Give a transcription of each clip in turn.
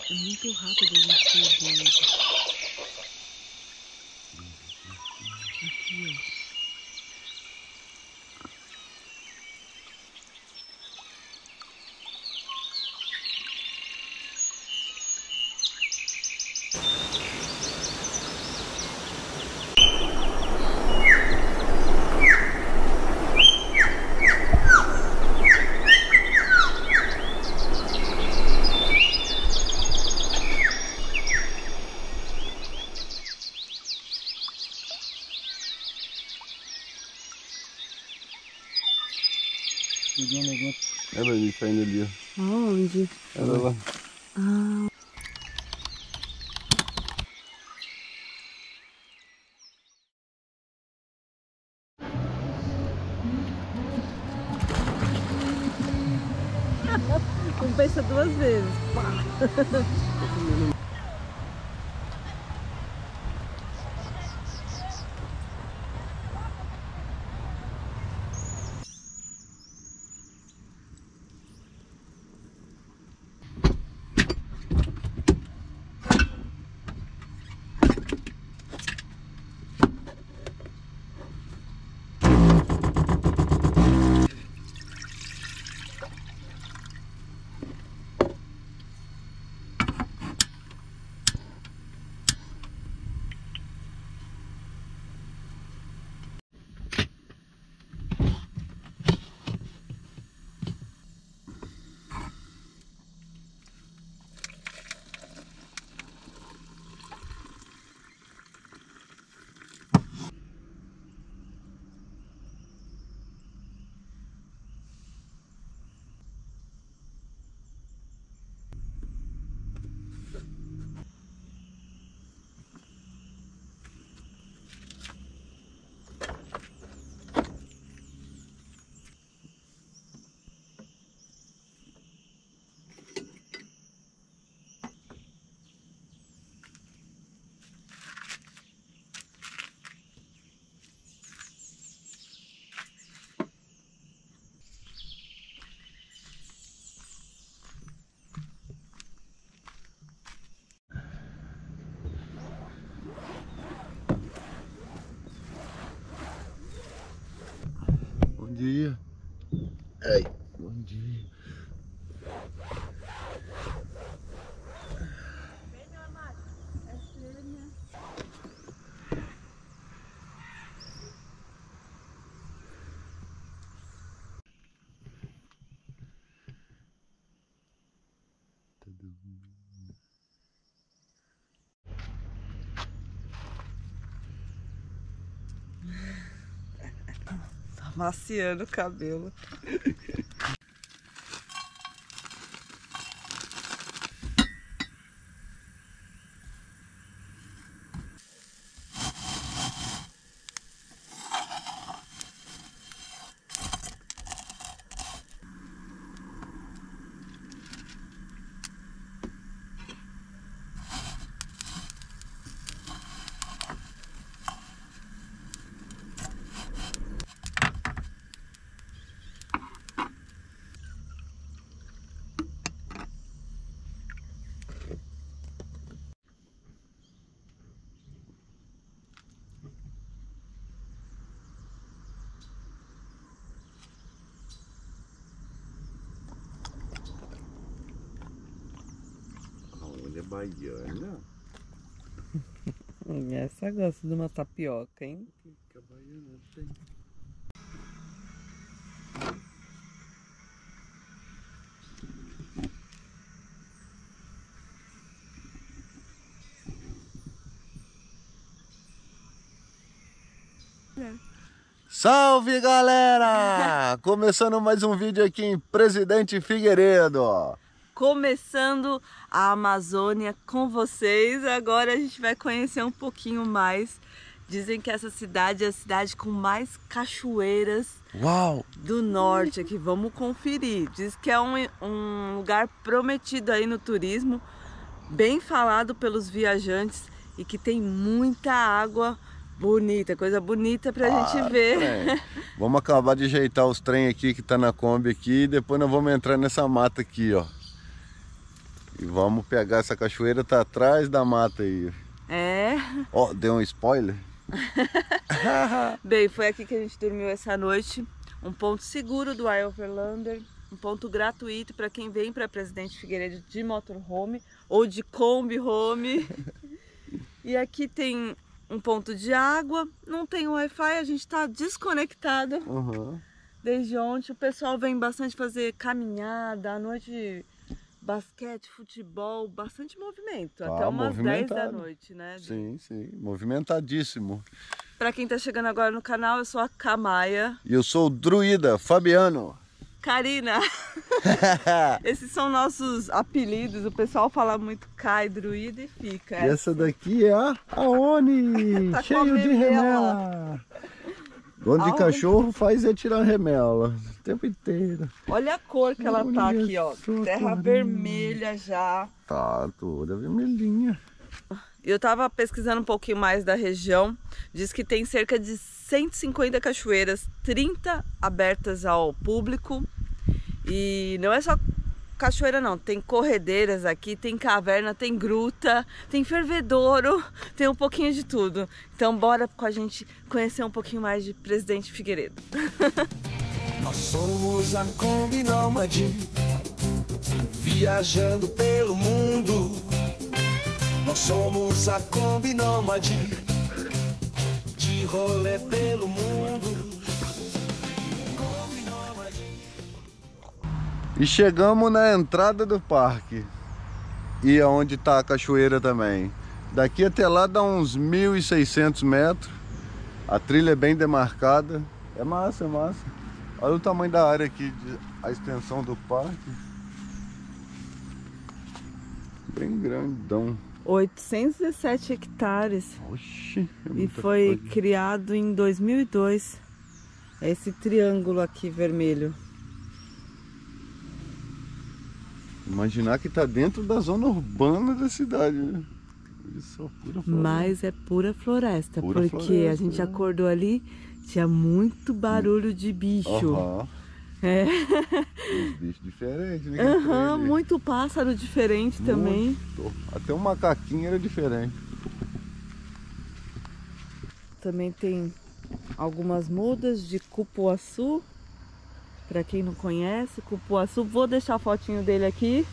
É muito rápido a gente perder ele. Aqui, ó. Peguei um negócio. Olha ele saindo ali, ó. Aonde? Olha lá. Ah. Não pensa duas vezes. Pá. Bom dia. Ai, bom dia. Tá maciando o cabelo. Olha a baiana. Essa gosta de uma tapioca, hein? Que a baiana tem. Salve, galera! Começando mais um vídeo aqui em Presidente Figueiredo. Começando a Amazônia com vocês. Agora a gente vai conhecer um pouquinho mais. Dizem que essa cidade é a cidade com mais cachoeiras Uau! do norte aqui. Vamos conferir. Diz que é um lugar prometido aí no turismo, bem falado pelos viajantes e que tem muita água bonita, coisa bonita pra gente ver. Trem. Vamos acabar de ajeitar os trem aqui que tá na Kombi aqui e depois nós vamos entrar nessa mata aqui, ó. E vamos pegar essa cachoeira, tá atrás da mata aí. É. Ó, deu um spoiler? Bem, foi aqui que a gente dormiu essa noite. Um ponto seguro do Overlander, um ponto gratuito para quem vem para Presidente Figueiredo de motorhome ou de Kombi home. E aqui tem um ponto de água, não tem Wi-Fi, a gente está desconectado. Desde ontem o pessoal vem bastante fazer caminhada, à noite basquete, futebol, bastante movimento, até umas 10 da noite, né? Sim, sim, movimentadíssimo. Para quem tá chegando agora no canal, eu sou a Kamaia. E eu sou o druida, Fabiano. Karina. Esses são nossos apelidos, o pessoal fala muito Kai, druida e fica. E essa daqui é a Oni, Tá cheio de remela. Dono de cachorro faz é tirar remela o tempo inteiro. Olha a cor que ela tá aqui, ó. Terra vermelha já. Tá toda vermelhinha. Eu tava pesquisando um pouquinho mais da região. Diz que tem cerca de 150 cachoeiras, 30 abertas ao público. E não é só cachoeira não, tem corredeiras aqui, tem caverna, tem gruta, tem fervedouro, tem um pouquinho de tudo. Então bora com a gente conhecer um pouquinho mais de Presidente Figueiredo. Nós somos a Kombi Nômade, viajando pelo mundo. Nós somos a Kombi Nômade, de rolê pelo mundo. E chegamos na entrada do parque. E aonde está a cachoeira também. Daqui até lá dá uns 1.600 metros. A trilha é bem demarcada. É massa, é massa. Olha o tamanho da área aqui, a extensão do parque. Bem grandão. 817 hectares. Oxi, e foi criado em 2002. É esse triângulo aqui vermelho. Imaginar que está dentro da zona urbana da cidade, né? Isso é pura floresta. Mas é pura floresta, pura porque floresta, a gente acordou ali, tinha muito barulho de bicho. É. Uns bichos diferentes, né? Muito pássaro diferente também. Até um macaquinho era diferente. Também tem algumas mudas de cupuaçu. Para quem não conhece, cupuaçu, vou deixar a fotinho dele aqui.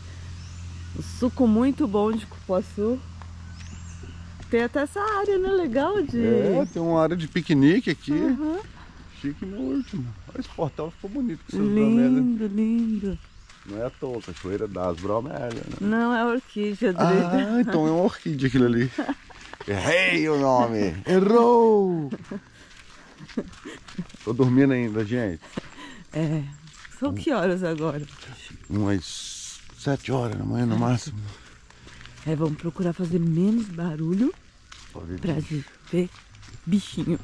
O suco muito bom de cupuaçu. Tem até essa área, né? Legal de... É, tem uma área de piquenique aqui. Chique no último. Esse portal ficou bonito com essas bromélias. Lindo, lindo. Não é à toa, cachoeira das bromélias, né? Não, é orquídea, Ah, então é uma orquídea aquilo ali. Errei o nome! Errou! Tô dormindo ainda, gente. É. São que horas agora? Umas 7 horas da manhã no máximo. É, vamos procurar fazer menos barulho pra ver bichinho.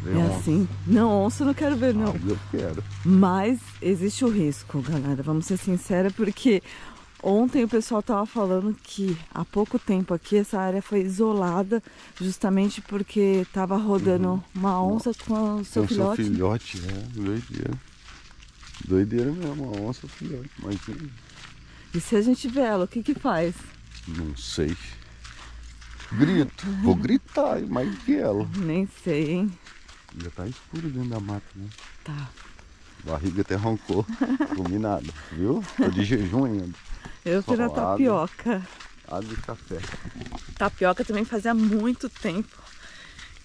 É assim. Não, onça eu não quero ver, não. Eu quero. Mas existe o risco, galera. Vamos ser sinceros, porque ontem o pessoal tava falando que há pouco tempo aqui essa área foi isolada justamente porque tava rodando uma onça com o seu filhote. Com seu filhote, doideira. Doideira mesmo, uma onça filhote, imagina. E se a gente vê ela, o que que faz? Não sei. Grito. Vou gritar mais do que ela. Nem sei, hein? Já tá escuro dentro da mata, né? Tá. Barriga até roncou. Comi nada, viu? Tô de jejum ainda. Eu fui na tapioca. Água e café. Tapioca também fazia muito tempo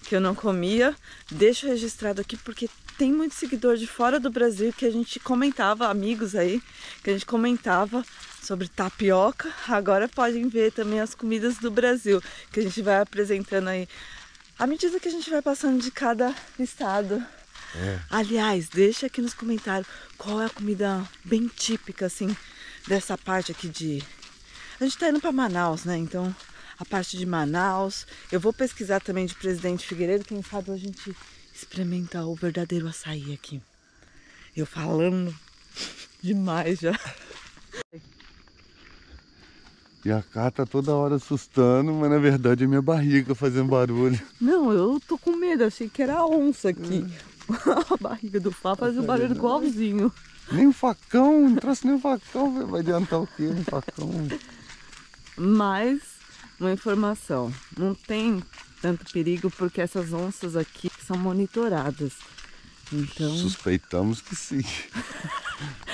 que eu não comia. Deixo registrado aqui porque tem muito seguidor de fora do Brasil que a gente comentava, amigos aí, que a gente comentava sobre tapioca. Agora podem ver também as comidas do Brasil, que a gente vai apresentando aí à medida que a gente vai passando de cada estado. Aliás, deixa aqui nos comentários qual é a comida bem típica, assim, dessa parte aqui de... A gente tá indo para Manaus, né? Então, a parte de Manaus. Eu vou pesquisar também de Presidente Figueiredo, quem sabe a gente experimenta o verdadeiro açaí aqui. Eu falando demais já. E a Cá tá toda hora assustando, mas na verdade é minha barriga fazendo barulho. Não, eu tô com medo, achei que era onça aqui. A barriga do Fá faz o barulho igualzinho. Nem um facão, não trouxe nem um facão, vai adiantar o quê? Um facão. mais uma informação. Não tem tanto perigo porque essas onças aqui são monitoradas. Então... Suspeitamos que sim.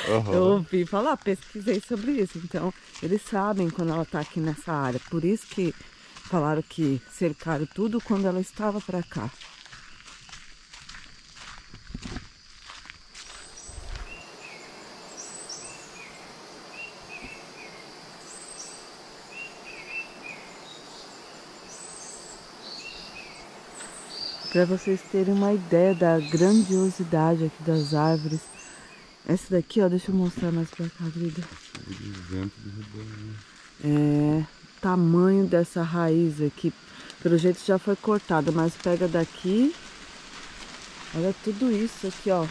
Eu ouvi falar, pesquisei sobre isso. Então, eles sabem quando ela está aqui nessa área. Por isso que falaram que cercaram tudo quando ela estava para cá. Para vocês terem uma ideia da grandiosidade aqui das árvores. Essa daqui, ó, deixa eu mostrar mais pra cá, Drida. É, tamanho dessa raiz aqui. Pelo jeito já foi cortada, mas pega daqui. Olha tudo isso aqui, ó.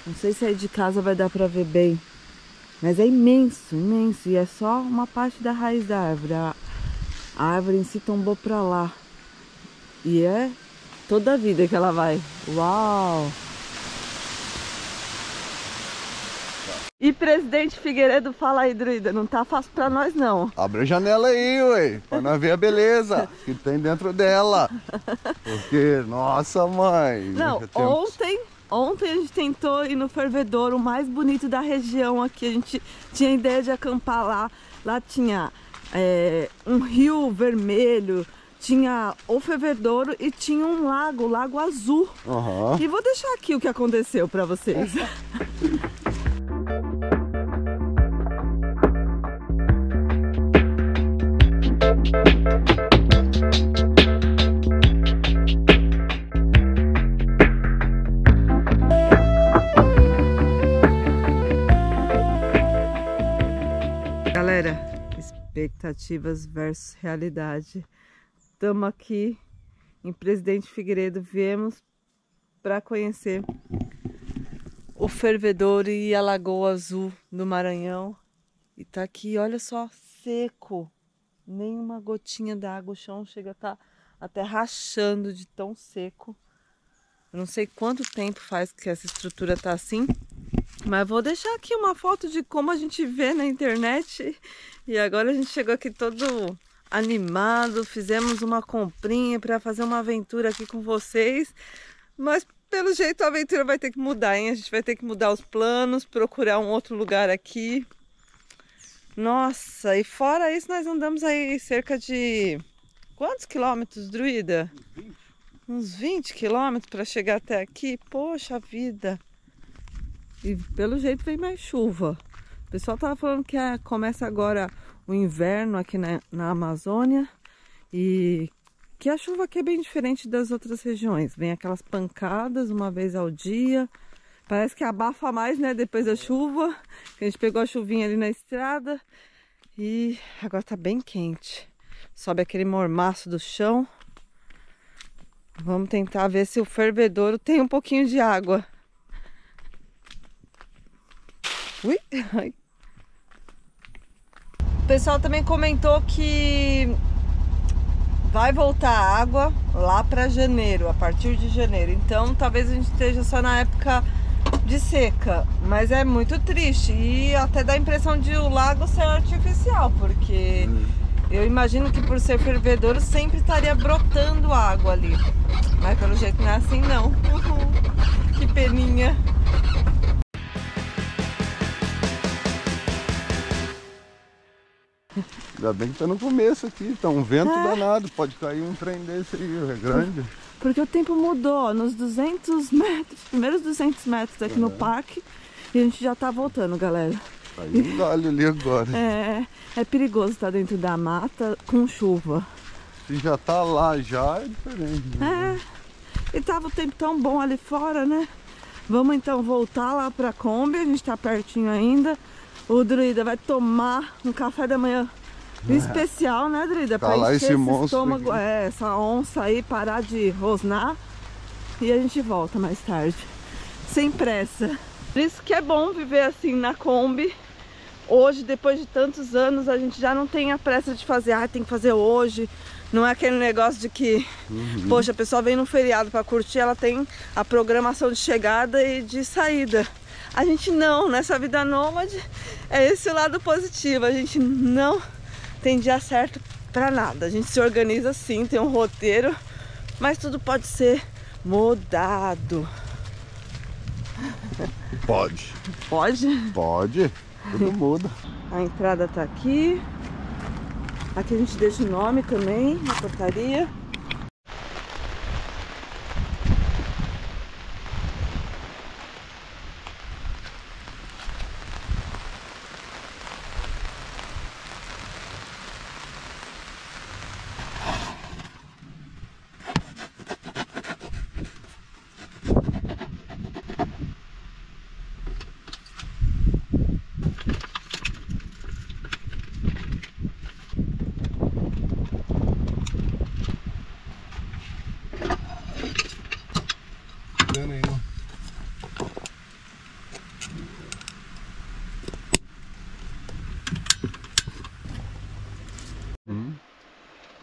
Não sei se aí de casa vai dar pra ver bem. Mas é imenso, imenso. E é só uma parte da raiz da árvore. A árvore em si tombou pra lá. E é toda a vida que ela vai. Uau! E presidente Figueiredo, fala aí, Druida, não tá fácil pra nós não. Abre a janela aí, ué, pra nós ver a beleza que tem dentro dela. Porque, nossa mãe... Não, ontem a gente tentou ir no fervedouro mais bonito da região aqui. A gente tinha ideia de acampar lá. Lá tinha um rio vermelho, tinha o fervedouro e tinha um lago, o Lago Azul. Uhum. E vou deixar aqui o que aconteceu pra vocês. Galera, expectativas versus realidade. Estamos aqui em Presidente Figueiredo, viemos para conhecer o fervedouro e a Lagoa Azul do Maranhão. E tá aqui, olha só, seco. Nenhuma gotinha d'água, o chão chega a estar até rachando de tão seco. Eu não sei quanto tempo faz que essa estrutura tá assim, mas vou deixar aqui uma foto de como a gente vê na internet. E agora a gente chegou aqui todo animado, fizemos uma comprinha para fazer uma aventura aqui com vocês. Mas pelo jeito a aventura vai ter que mudar, hein? A gente vai ter que mudar os planos, procurar um outro lugar aqui. Nossa, e fora isso nós andamos aí cerca de... Quantos quilômetros, Druida? Uns 20 quilômetros para chegar até aqui. Poxa vida! E pelo jeito vem mais chuva. O pessoal tava falando que começa agora o inverno aqui na Amazônia. E que a chuva aqui é bem diferente das outras regiões. Vem aquelas pancadas uma vez ao dia. Parece que abafa mais, né, depois da chuva. A gente pegou a chuvinha ali na estrada. E agora tá bem quente. Sobe aquele mormaço do chão. Vamos tentar ver se o fervedouro tem um pouquinho de água. Ui! Ai. O pessoal também comentou que vai voltar a água lá para janeiro, a partir de janeiro. Então talvez a gente esteja só na época de seca, mas é muito triste e até dá a impressão de o lago ser artificial, porque eu imagino que por ser fervedouro sempre estaria brotando água ali, mas pelo jeito não é assim não. Que peninha. Ainda bem que tá no começo aqui, tá um vento danado, pode cair um trem desse aí, é grande. Porque o tempo mudou, nos 200 metros, primeiros 200 metros aqui no parque, e a gente já tá voltando, galera. Tá aí um galho ali agora. É perigoso estar dentro da mata com chuva. Se já tá lá já, é diferente. Né? E tava o tempo tão bom ali fora, né? Vamos então voltar lá pra Kombi, a gente tá pertinho ainda. O Druida vai tomar um café da manhã especial, né, Druida? Tá pra lá encher esse estômago, monstro essa onça aí, parar de rosnar. E a gente volta mais tarde, sem pressa. Por isso que é bom viver assim na Kombi. Hoje, depois de tantos anos, a gente já não tem a pressa de fazer, tem que fazer hoje. Não é aquele negócio de que, poxa, a pessoa vem no feriado para curtir, ela tem a programação de chegada e de saída. A gente não, nessa vida nômade, é esse o lado positivo. A gente não tem dia certo para nada. A gente se organiza sim, tem um roteiro, mas tudo pode ser mudado. Pode. Pode? Pode. Tudo muda. A entrada tá aqui. Aqui a gente deixa o nome também na portaria.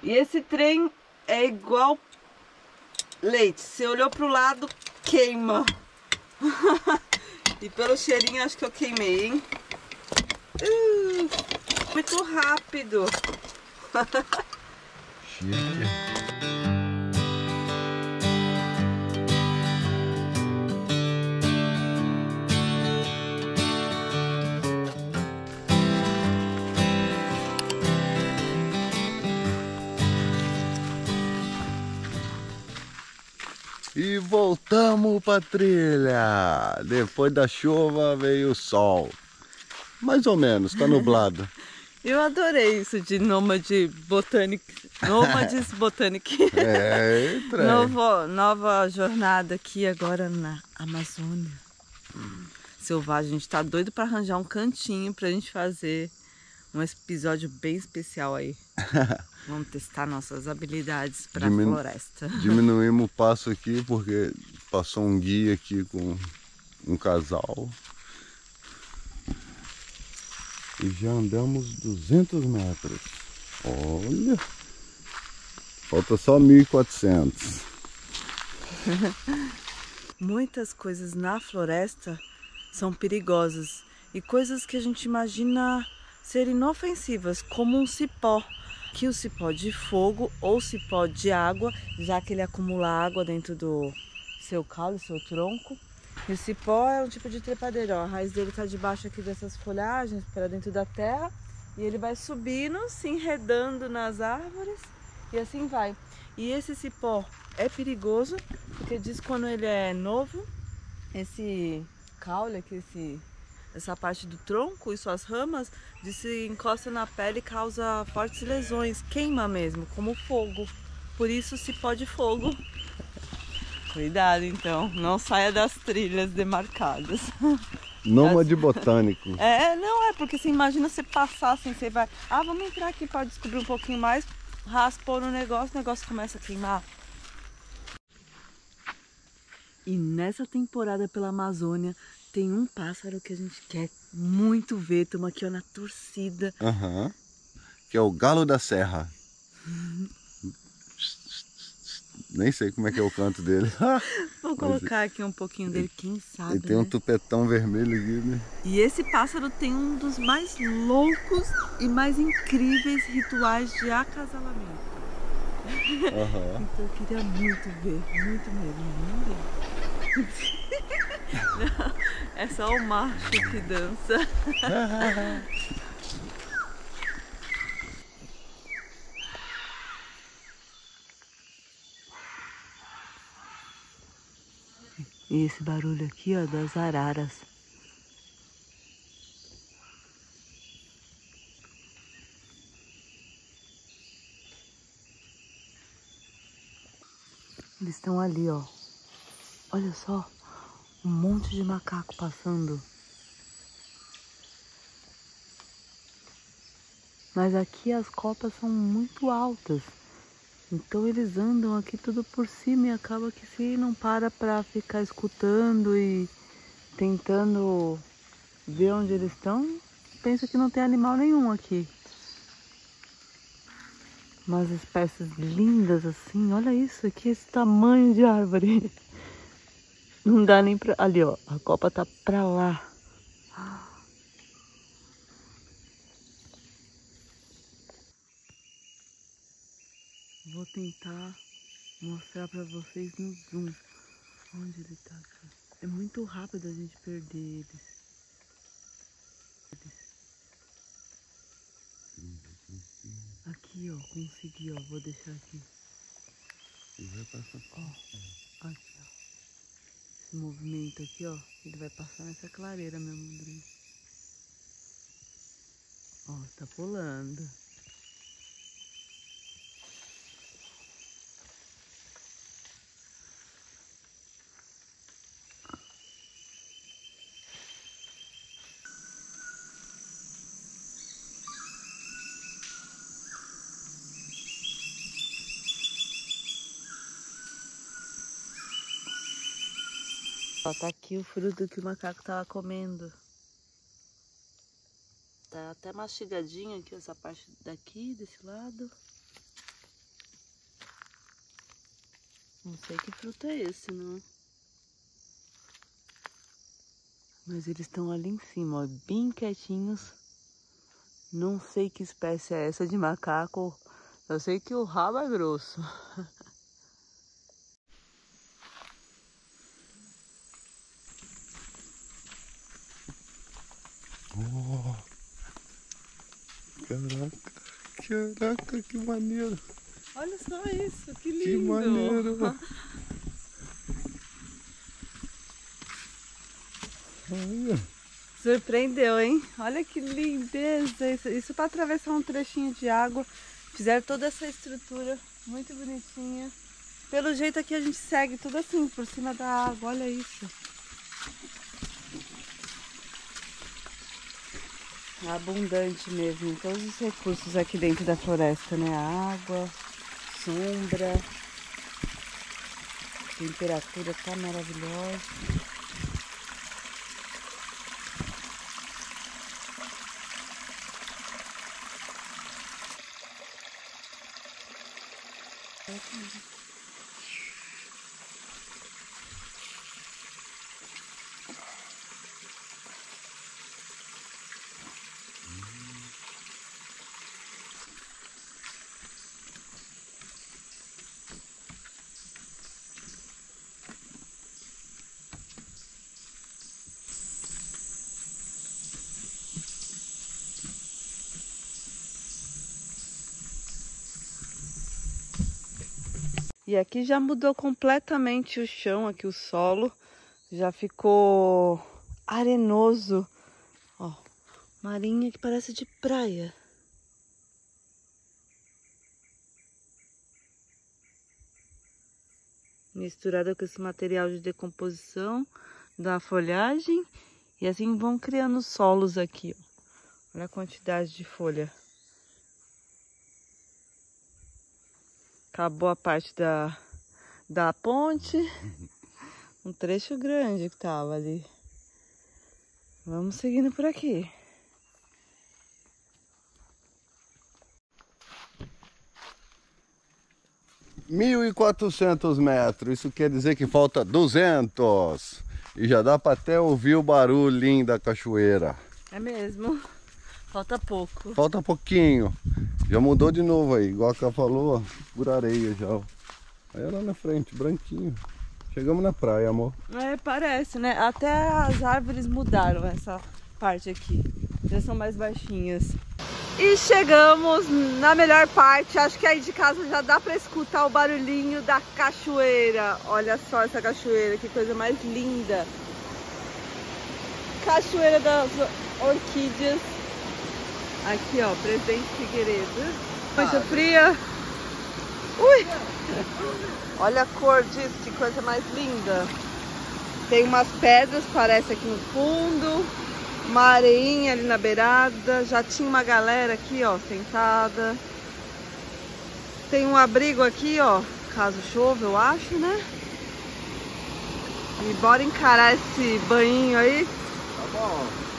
E esse trem é igual leite. Você olhou pro lado, queima. E pelo cheirinho acho que eu queimei, hein? Muito rápido. Chique. E voltamos pra trilha. Depois da chuva veio o sol. Mais ou menos, tá nublado. Eu adorei isso de Nômades Botânic. É, Nova jornada aqui agora na Amazônia. Selvagem. A gente tá doido pra arranjar um cantinho pra gente fazer um episódio bem especial aí. Vamos testar nossas habilidades para a floresta. Diminuímos o passo aqui porque passou um guia aqui com um casal. E já andamos 200 metros. Olha! Falta só 1.400. Muitas coisas na floresta são perigosas. E coisas que a gente imagina ser inofensivas, como um cipó. Que o cipó de fogo ou cipó de água, já que ele acumula água dentro do seu caule, seu tronco. E o cipó é um tipo de trepadeiro, ó. A raiz dele está debaixo aqui dessas folhagens, para dentro da terra, e ele vai subindo, se enredando nas árvores, e assim vai. E esse cipó é perigoso, porque diz que quando ele é novo, esse caule aqui, essa parte do tronco e suas ramas, se encosta na pele e causa fortes lesões, queima mesmo, como fogo. Por isso cipó de fogo. Cuidado então, não saia das trilhas demarcadas. Nômade botânico. Não é, porque você imagina você passar assim, você vai... Ah, vamos entrar aqui para descobrir um pouquinho mais, raspou no negócio, o negócio começa a queimar. E nessa temporada pela Amazônia, tem um pássaro que a gente quer muito ver, estamos aqui ó, na torcida. Que é o galo da serra. Nem sei como é que é o canto dele. Vou colocar aqui um pouquinho dele, quem sabe, ele tem um tupetão vermelho aqui, né? E esse pássaro tem um dos mais loucos e mais incríveis rituais de acasalamento. Então eu queria muito ver, muito mesmo. Vamos ver. Não, é só o macho que dança. E esse barulho aqui, ó, das araras. Eles estão ali, ó. Olha só, um monte de macaco passando. Mas aqui as copas são muito altas. Então eles andam aqui tudo por cima e acaba que se não para ficar escutando e tentando ver onde eles estão, pensa que não tem animal nenhum aqui. Umas espécies lindas assim, olha isso aqui, esse tamanho de árvore. Não dá nem pra... Ali ó, a copa tá pra lá. tentar mostrar pra vocês no zoom onde ele tá aqui. É muito rápido a gente perder eles. Aqui, ó, consegui, ó, vou deixar aqui. Ó, aqui, ó. Esse movimento aqui, ó, ele vai passar nessa clareira mesmo, Rodrigo. Ó, tá pulando. Ó, tá aqui o fruto que o macaco tava comendo. Tá até mastigadinho aqui, essa parte daqui, desse lado. Não sei que fruto é esse, não. Mas eles estão ali em cima, ó, bem quietinhos. Não sei que espécie é essa de macaco. Eu sei que o rabo é grosso. Oh, caraca, que maneiro. Olha só isso, que lindo. Que maneiro. Olha. Surpreendeu, hein? Olha que lindeza. Isso para atravessar um trechinho de água. Fizeram toda essa estrutura muito bonitinha. Pelo jeito aqui a gente segue tudo assim, por cima da água. Olha isso. Abundante mesmo, todos os recursos aqui dentro da floresta, né? Água, sombra, temperatura tá maravilhosa. E aqui já mudou completamente o chão, aqui o solo. Já ficou arenoso. Ó, marinha que parece de praia. Misturada com esse material de decomposição da folhagem. E assim vão criando solos aqui, ó. Olha a quantidade de folha. Acabou a parte da ponte. Um trecho grande que tava ali. Vamos seguindo por aqui. – 1.400 metros, isso quer dizer que falta 200. E já dá para até ouvir o barulhinho da cachoeira. É mesmo. Falta pouco. Falta pouquinho. Já mudou de novo aí, igual a Cá falou, ó, por areia já. Ó. Aí lá na frente, branquinho. Chegamos na praia, amor. É, parece, né? Até as árvores mudaram essa parte aqui. Já são mais baixinhas. E chegamos na melhor parte. Acho que aí de casa já dá pra escutar o barulhinho da cachoeira. Olha só essa cachoeira, que coisa mais linda. Cachoeira das Orquídeas. Aqui, ó, Presidente Figueiredo. Muito fria. Ui! Olha a cor disso, que coisa mais linda. Tem umas pedras, parece, aqui no fundo. Uma areinha ali na beirada. Já tinha uma galera aqui, ó, sentada. Tem um abrigo aqui, ó, caso chova, eu acho, né? E bora encarar esse banhinho aí. Tá bom.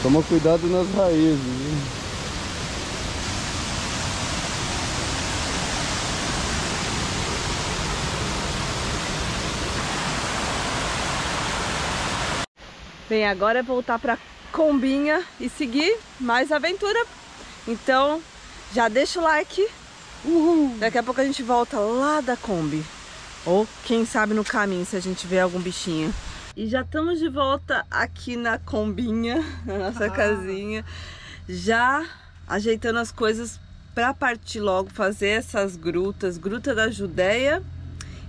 Toma cuidado nas raízes, viu? Bem, agora é voltar pra combinha e seguir mais aventura. Então, já deixa o like. Uhul. Daqui a pouco a gente volta lá da Kombi. Ou quem sabe no caminho, se a gente vê algum bichinho. E já estamos de volta aqui na combinha, na nossa casinha. Já ajeitando as coisas pra partir logo, fazer essas grutas. Gruta da Judéia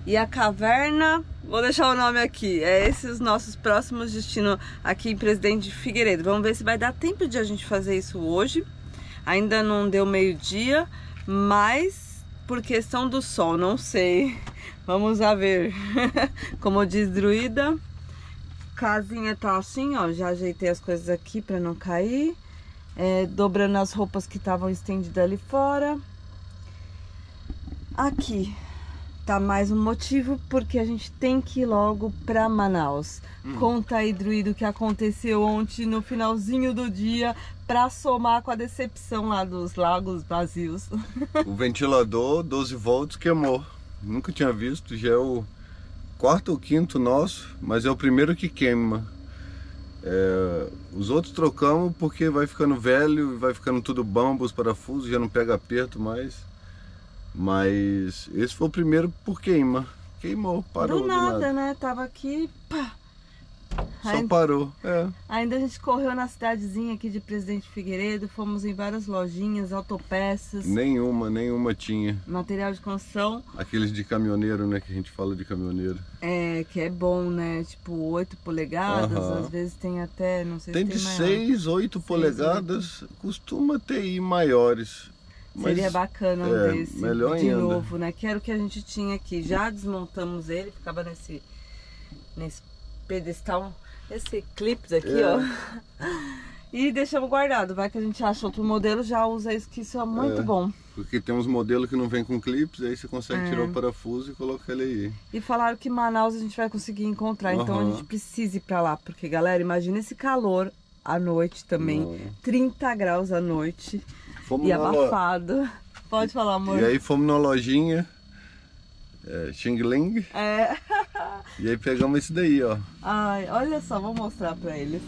e a caverna, vou deixar o nome aqui. É esses os nossos próximos destinos aqui em Presidente Figueiredo. Vamos ver se vai dar tempo de a gente fazer isso hoje. Ainda não deu meio-dia, mas por questão do sol, não sei. Vamos a ver. Como diz Druida, casinha tá assim, ó. Já ajeitei as coisas aqui para não cair. Dobrando as roupas que estavam estendidas ali fora. Aqui tá mais um motivo porque a gente tem que ir logo para Manaus. Conta aí, Druida, o que aconteceu ontem no finalzinho do dia para somar com a decepção lá dos lagos vazios. O ventilador 12 volts queimou. Nunca tinha visto, já é o quarto ou quinto nosso, mas é o primeiro que queima. Os outros trocamos porque vai ficando velho, vai ficando tudo bambo, os parafusos, já não pega aperto mais. Mas esse foi o primeiro por queima. Queimou, parou do nada, né? Tava aqui, pá. Só parou, Ainda a gente correu na cidadezinha aqui de Presidente Figueiredo, fomos em várias lojinhas, autopeças. Nenhuma tinha. Material de construção. Aqueles de caminhoneiro, né? Que a gente fala de caminhoneiro. Que é bom, né? Tipo 8 polegadas, às vezes tem até, não sei se tem de maior. 6, 8 polegadas, 8. Costuma ter aí maiores. Mas seria bacana um desse melhor de ainda. novo, né? Que era o que a gente tinha aqui. Já desmontamos ele, ficava nesse pedestal, esse clips aqui, ó. E deixamos guardado. Vai que a gente acha outro modelo, já usa isso, que isso é muito bom. Porque tem uns modelos que não vem com clips, aí você consegue tirar o parafuso e colocar ele aí. E falaram que Manaus a gente vai conseguir encontrar, então a gente precisa ir pra lá. Porque, galera, imagina esse calor à noite também. 30 graus à noite. E abafado. Pode falar, amor. E aí fomos na lojinha Xing Ling. E aí pegamos esse daí, ó. Ai, olha só, vou mostrar pra eles.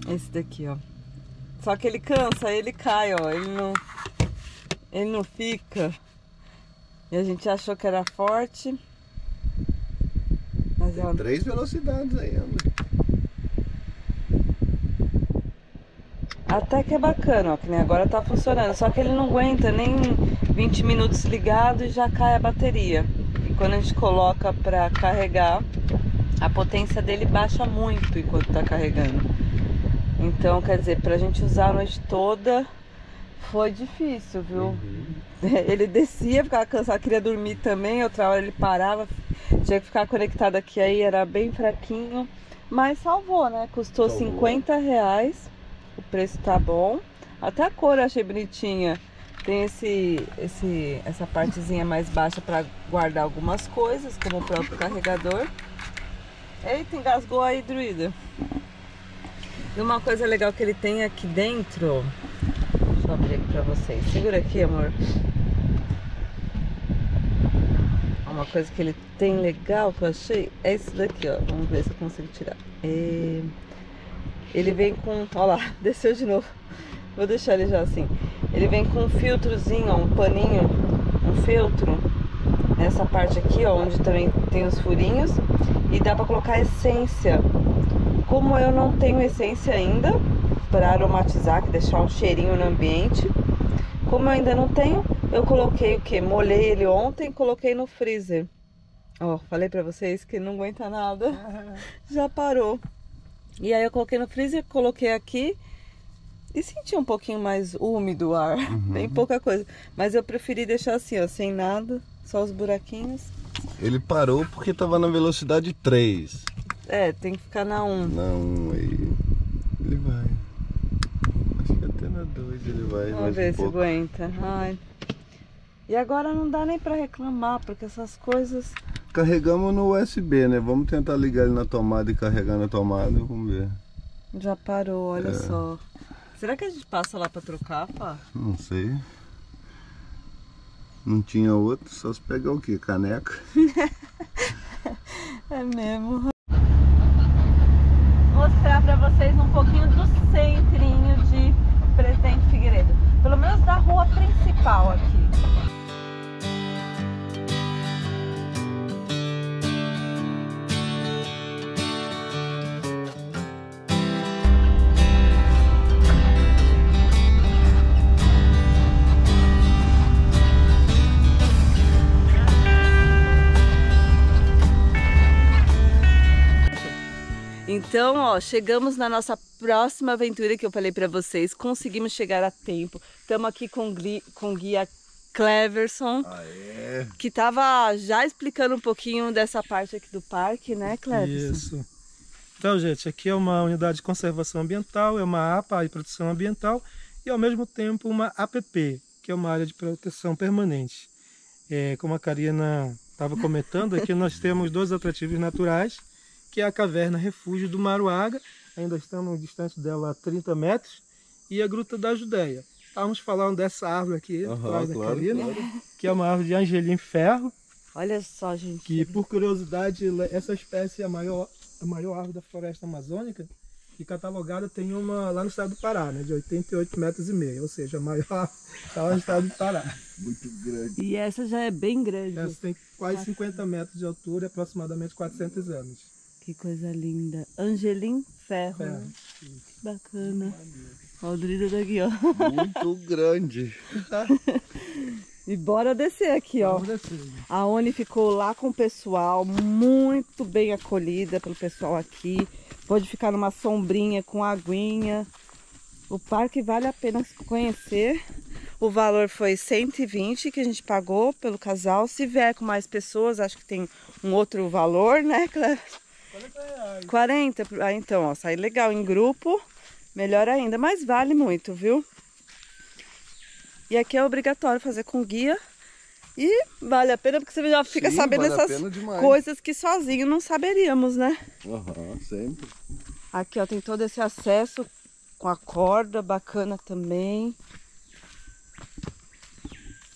Esse daqui, ó. Só que ele cansa, ele cai, ó. Ele não fica. E a gente achou que era forte. Mas tem 3 velocidades aí, André. Até que é bacana, ó, que nem agora tá funcionando. Só que ele não aguenta nem 20 minutos ligado e já cai a bateria. E quando a gente coloca pra carregar, a potência dele baixa muito enquanto tá carregando. Então, quer dizer, pra gente usar a noite toda foi difícil, viu? Ele descia, ficava cansado, queria dormir também. Outra hora ele parava, tinha que ficar conectado aqui, aí era bem fraquinho. Mas salvou, né? Custou R$50. O preço tá bom. Até a cor eu achei bonitinha. Tem essa partezinha mais baixa para guardar algumas coisas, como o próprio carregador. Eita, engasgou aí, Druida. E uma coisa legal que ele tem aqui dentro. Deixa eu abrir aqui pra vocês. Segura aqui, amor. Uma coisa que ele tem legal que eu achei é esse daqui, ó. Vamos ver se eu consigo tirar. Ele vem com... Olha lá, desceu de novo. Vou deixar ele já assim. Ele vem com um filtrozinho, ó, um paninho, um feltro. Nessa parte aqui, ó, onde também tem os furinhos. E dá pra colocar essência. Como eu não tenho essência ainda para aromatizar, que deixar um cheirinho no ambiente. Como eu ainda não tenho, eu coloquei o que? Molhei ele ontem e coloquei no freezer. Ó, falei pra vocês que não aguenta nada. Já parou. E aí eu coloquei no freezer, coloquei aqui e senti um pouquinho mais úmido o ar. Tem pouca coisa. Mas eu preferi deixar assim, ó, sem nada, só os buraquinhos. Ele parou porque tava na velocidade 3. Tem que ficar na 1. Na 1 aí. Ele vai. Acho que até na 2 ele vai. Vamos ver se aguenta. Ai. E agora não dá nem pra reclamar, porque essas coisas... Carregamos no USB, né? Vamos tentar ligar ele na tomada e carregar na tomada, vamos ver. Já parou, olha só. Será que a gente passa lá pra trocar, pá? Não sei. Não tinha outro, só se pegar o quê? Caneca? É mesmo. Vou mostrar pra vocês um pouquinho do centrinho de Presidente Figueiredo. Pelo menos da rua principal aqui. Então, ó, chegamos na nossa próxima aventura que eu falei pra vocês. Conseguimos chegar a tempo. Estamos aqui com o guia Cleverson, que tava já explicando um pouquinho dessa parte aqui do parque, né, Cleverson? Isso. Então, gente, aqui é uma unidade de conservação ambiental, é uma APA, de proteção ambiental, e ao mesmo tempo uma APP, que é uma área de proteção permanente. Como a Karina estava comentando, aqui nós temos 2 atrativos naturais, que é a Caverna Refúgio do Maruaga, ainda estamos distante dela a 30 metros, e a Gruta da Judéia. Estávamos falando dessa árvore aqui, atrás da Karina, que é uma árvore de angelim ferro. Olha só, gente. Que, por curiosidade, essa espécie é a maior árvore da floresta amazônica, e catalogada tem uma lá no estado do Pará, né, de 88,5 metros, ou seja, a maior está lá no estado do Pará. Muito grande. E essa já é bem grande. Essa tem quase 50 metros de altura e aproximadamente 400 anos. Que coisa linda. Angelim ferro. Né? Bacana. Olha o Drido daqui, ó. Muito grande. E bora descer aqui, ó. A Oni ficou lá com o pessoal, muito bem acolhida pelo pessoal aqui. Pode ficar numa sombrinha com aguinha. O parque vale a pena conhecer. O valor foi 120 que a gente pagou pelo casal. Se vier com mais pessoas, acho que tem um outro valor, né, Cleber? 40? Ah, então, ó, sai legal em grupo, melhor ainda, mas vale muito, viu? E aqui é obrigatório fazer com guia e vale a pena porque você já fica sabendo essas coisas que sozinho não saberíamos, né? Sempre. Aqui, ó, tem todo esse acesso com a corda, bacana também.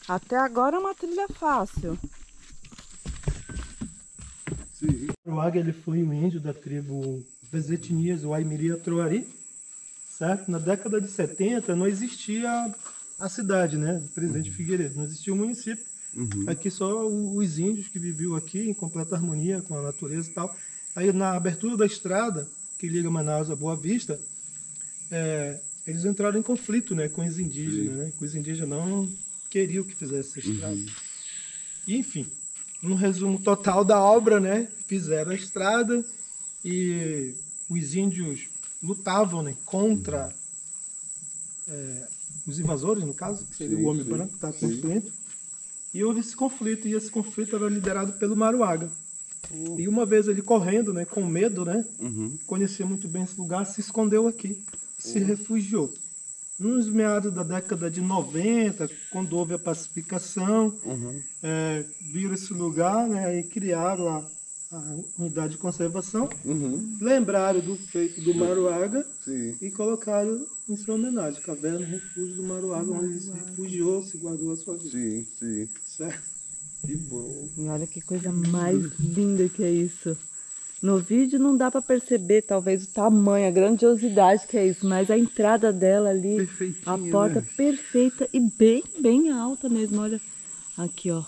Até agora é uma trilha fácil. Sim. O Maruaga, ele foi um índio da tribo das etnias Waimiri-Troari, certo? Na década de 70 não existia a cidade, né, do Presidente Figueiredo, não existia o município. Aqui só os índios que viviam aqui em completa harmonia com a natureza e tal. Aí na abertura da estrada que liga Manaus a Boa Vista, eles entraram em conflito, né, com os indígenas, né? Os indígenas não queriam que fizesse essa estrada. E, enfim, um resumo total da obra, né? Fizeram a estrada e os índios lutavam, né, contra os invasores, no caso, que seria o homem branco que estava construindo. E houve esse conflito, e esse conflito era liderado pelo Maruaga. E uma vez ele correndo, né, com medo, né, conhecia muito bem esse lugar, se escondeu aqui, se refugiou. Nos meados da década de 90, quando houve a pacificação, viram esse lugar, né, e criaram a unidade de conservação, lembraram do feito do Maruaga e colocaram em sua homenagem, Caverna Refúgio do Maruaga, onde ele se refugiou, se guardou a sua vida. Certo? Que bom. E olha que coisa mais linda que é isso. No vídeo não dá para perceber, talvez, o tamanho, a grandiosidade que é isso, mas a entrada dela ali, a porta, né, perfeita e bem alta mesmo, olha. Aqui, ó.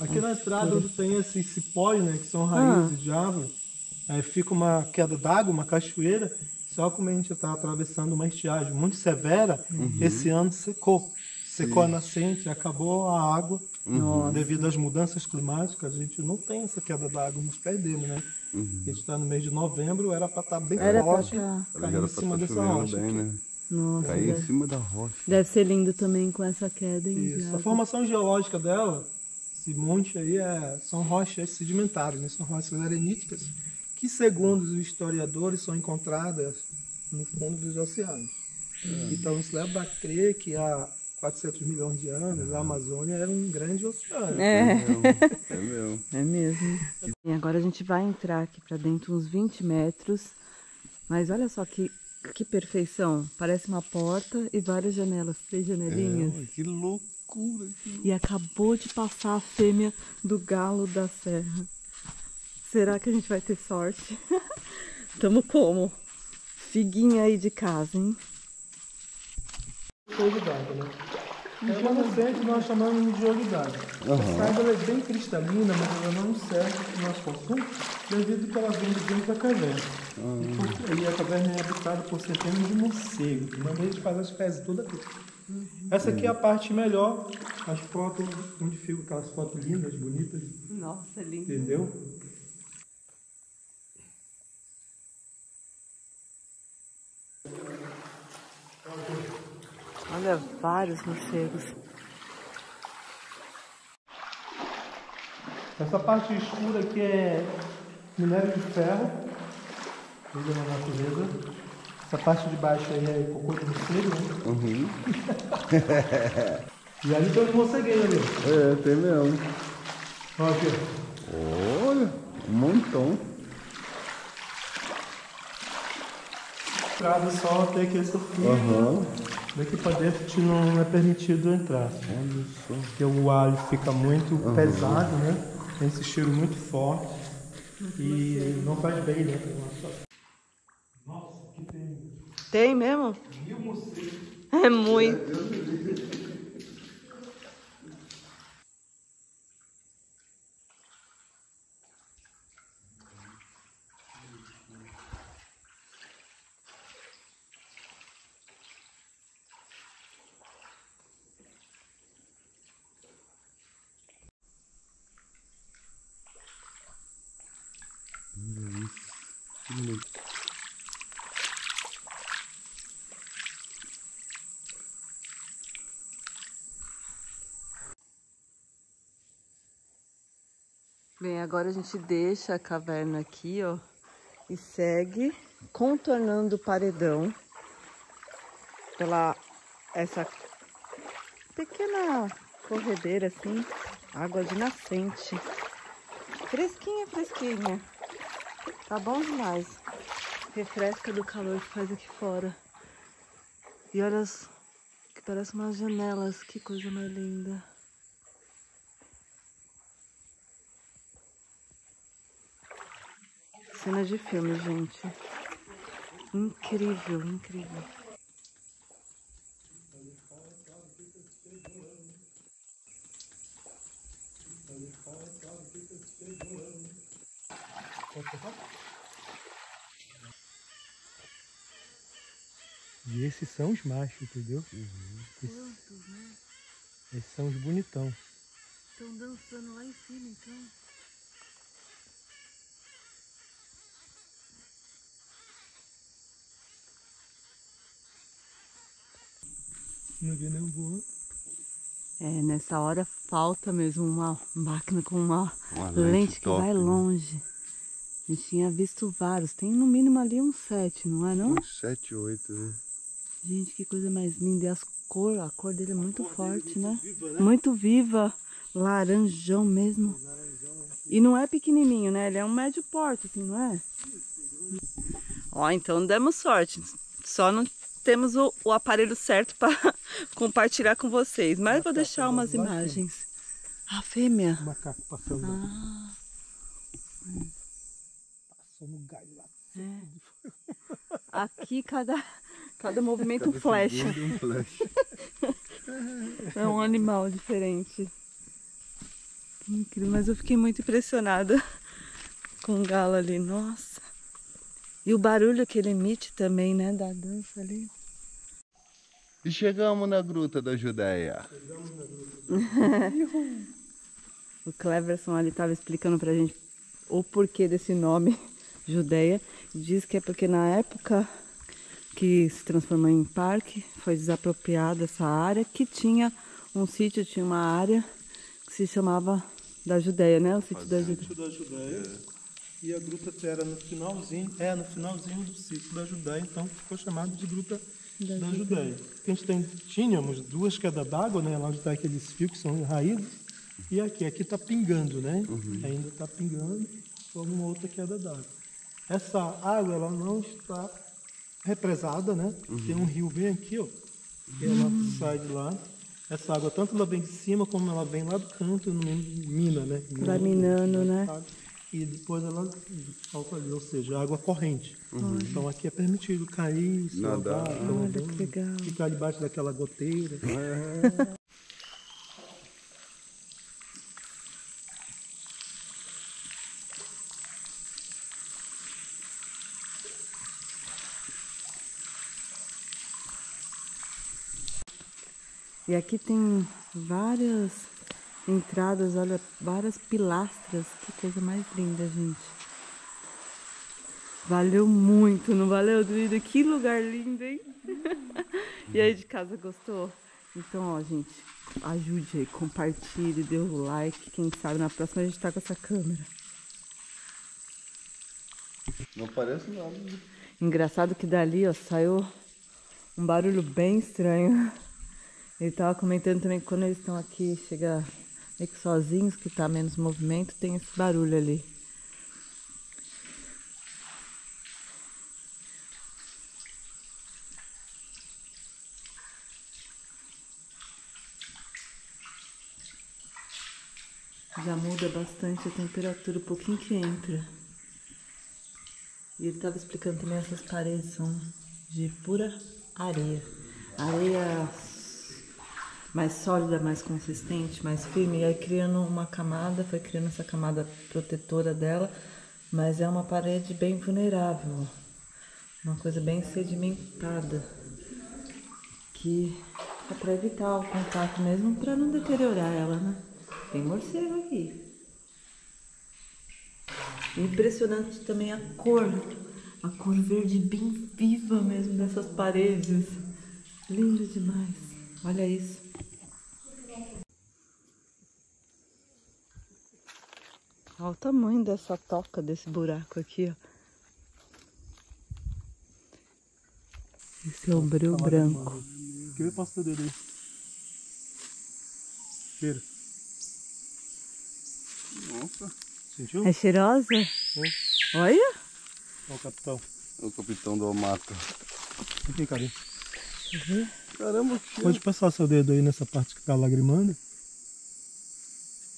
Aqui na estrada onde tem esses cipós, né, que são raízes de árvore, aí fica uma queda d'água, uma cachoeira, só como a gente está atravessando uma estiagem muito severa, esse ano secou. Secou a nascente, acabou a água, devido às mudanças climáticas, a gente não tem essa queda d'água, nos perdemos, né? A gente está no mês de novembro, era para estar bem forte, cair em cima dessa rocha. Bem, né? Nossa, cair em cima da rocha. Deve ser lindo também com essa queda. Isso. A formação geológica dela, esse monte aí, são rochas sedimentares, né? São rochas areníticas, que segundo os historiadores são encontradas no fundo dos oceanos. Então isso leva a crer que há 400 milhões de anos a Amazônia era um grande oceano. É mesmo. E agora a gente vai entrar aqui para dentro uns 20 metros. Mas olha só que Que perfeição. Parece uma porta e várias janelas, 3 janelinhas. Que loucura. E acabou de passar a fêmea do galo da serra. Será que a gente vai ter sorte? Tamo como? Figuinha aí de casa, hein? Jogo d'água, né? Geralmente nós chamamos de jogo d'água. Essa água ela é bem cristalina, mas ela não serve para o nosso consumo, devido que ela vem de dentro da caverna. E a caverna é habitada por centenas de morcegos, de maneira que faz as fezes toda aqui. Essa aqui é a parte melhor, as fotos, onde ficam aquelas fotos lindas, bonitas. Nossa, lindo. Entendeu? Olha, vários morcegos. Essa parte escura aqui é minério de ferro, tudo na natureza. Essa parte de baixo aí é cocô de morcego, né? E ali tem um morceguinho ali. É, tem mesmo. Olha aqui. Olha, um montão. Entrada só até aqui essa fila. Daqui pra dentro não é permitido entrar. Olha só. Porque o alho fica muito pesado, né? Tem esse cheiro muito forte. E não faz bem, né? Nossa, que tem. Tem mesmo? 1000 morcegos. É muito. Bem, agora a gente deixa a caverna aqui, ó, e segue contornando o paredão pela essa pequena corredeira assim, água de nascente. Fresquinha, fresquinha. Tá bom demais. Refresca do calor que faz aqui fora. E olha as, que parece umas janelas, que coisa mais linda. Cena de filme, gente. Incrível, incrível. E esses são os machos, entendeu? Quantos, né? Esses são os bonitão. Estão dançando lá em cima, então. Não vi nenhum voando. É, nessa hora falta mesmo uma máquina com uma lente lente que top, vai né? longe. A gente tinha visto vários. Tem no mínimo ali uns 7, não é não? Uns 7, 8, né? Gente, que coisa mais linda. E a cor dele é muito forte, né? Viva, né? Muito viva. Laranjão mesmo. E não é pequenininho, né? Ele é um médio porte, assim, não é? Ó, então demos sorte. Só não temos o aparelho certo para compartilhar com vocês. Mas eu vou deixar umas imagens. A fêmea. O macaco passando. Ah, Passou no galho lá. aqui cada movimento um flecha. Um flash. É um animal diferente. Incrível, mas eu fiquei muito impressionada com o galo ali, nossa. E o barulho que ele emite também, né, da dança ali. E chegamos na Gruta da Judéia. O Cleverson ali estava explicando pra gente o porquê desse nome, Judéia. Diz que é porque na época que se transformou em parque, foi desapropriada essa área, que tinha um sítio, tinha uma área que se chamava da Judéia, né? O sítio da Judéia. Sítio da Judéia. E a gruta era no finalzinho do sítio da Judéia, então ficou chamado de Gruta da Judéia. Porque a gente tínhamos 2 quedas d'água, né? Lá onde está aqueles fios que são raízes, e aqui está pingando, né? Ainda está pingando, forma uma outra queda d'água. Essa água ela não está represada, né? Tem um rio bem aqui, ó. Que ela sai de lá. Essa água, tanto ela vem de cima, como ela vem lá do canto, mina, né? Vai minando, né? E depois ela solta ali, ou seja, água corrente. Então aqui é permitido cair, nadar, olha que legal. Ficar debaixo daquela goteira. E aqui tem várias entradas, olha, várias pilastras. Que coisa mais linda, gente. Valeu muito, não valeu, Duída? Que lugar lindo, hein? E aí, de casa, gostou? Então, ó, gente, ajude aí, compartilhe, dê o like. Quem sabe na próxima a gente tá com essa câmera. Não parece nada, né? Engraçado que dali, ó, saiu um barulho bem estranho. Ele tava comentando também que quando eles estão aqui, chega meio que sozinhos, que tá menos movimento, tem esse barulho ali. Já muda bastante a temperatura, um pouquinho que entra. E ele tava explicando também, essas paredes são de pura areia. Areia mais sólida, mais consistente, mais firme, e aí criando uma camada, foi criando essa camada protetora dela, mas é uma parede bem vulnerável, uma coisa bem sedimentada, que é para evitar o contato mesmo, para não deteriorar ela, né? Tem morcego aqui. Impressionante também a cor verde bem viva mesmo dessas paredes, lindo demais, olha isso. Olha o tamanho dessa toca, desse buraco aqui, ó. Esse é o breu branco. Quer ver o passo dele aí? Cheira. Nossa. Sentiu? É cheirosa? Olha. Olha o capitão. É o capitão do mato. Aqui, cadê? Deixa eu ver. Caramba, que cheiro. Pode passar seu dedo aí nessa parte que tá lagrimando.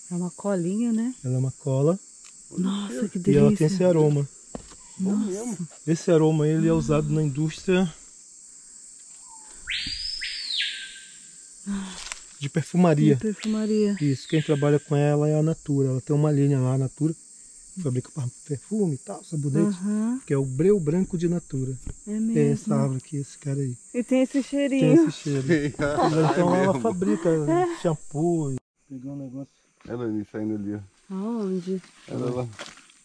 É uma colinha, né? Ela é uma cola. Nossa, que E delícia. ela tem esse aroma. Nossa. Esse aroma ele é usado na indústria de perfumaria. De perfumaria. Isso, quem trabalha com ela é a Natura. Ela tem uma linha lá, a Natura, que fabrica perfume e tal, sabonete, que é o breu branco de Natura. É mesmo. Tem essa árvore aqui, esse cara aí. E tem esse Tem cheirinho. esse cheiro. Então ela fabrica shampoo. Pegou um negócio. Ela ali saindo ali, ó. Aonde? Ela lá.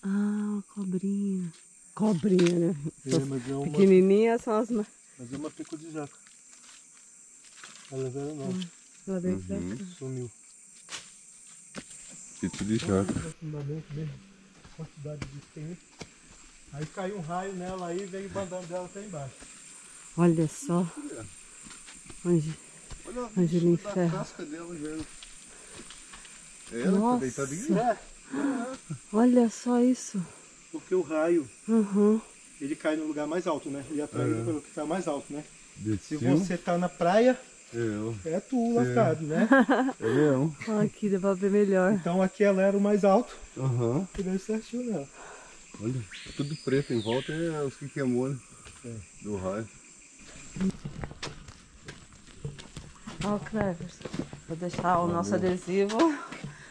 Ah, cobrinha. Cobrinha, né? Mas é uma, Pequenininhas são as mais... mas é uma pico de jaca. Ela é velha não. Ela vem pra cá. Sumiu. Pico de jaca. Profundamente mesmo. Quantidade de tempo. Aí caiu um raio nela aí e veio bandando dela até embaixo. Olha só. Olha Angelim a Ferro. casca dela, velho. Ela tá Nossa. deitada aqui. Olha só isso. Porque o raio, Uhum. ele cai no lugar mais alto, né? Ele é atraído pelo que está mais alto, né? Se Desceu. você tá na praia, é tu lascado, né? É leão. Ó, aqui dá pra ver melhor. Então aqui ela era o mais alto Aham. e veio certinho nela. Olha, tudo preto em volta é os que queimou, né? Do raio. Ó, Clevers. Vou deixar o nosso adesivo.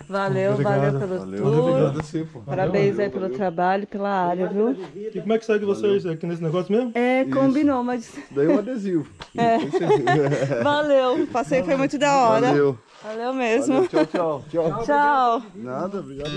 Valeu, Obrigado. valeu pelo Valeu, tour. obrigado a você, pô. Parabéns aí pelo trabalho, pela área, viu? E como é que segue vocês aqui nesse negócio mesmo? É, combinou, mas Daí um adesivo. valeu. Passei, foi muito da hora. Valeu. Valeu mesmo. Valeu. Tchau, tchau. Tchau. Tchau. Nada, obrigado.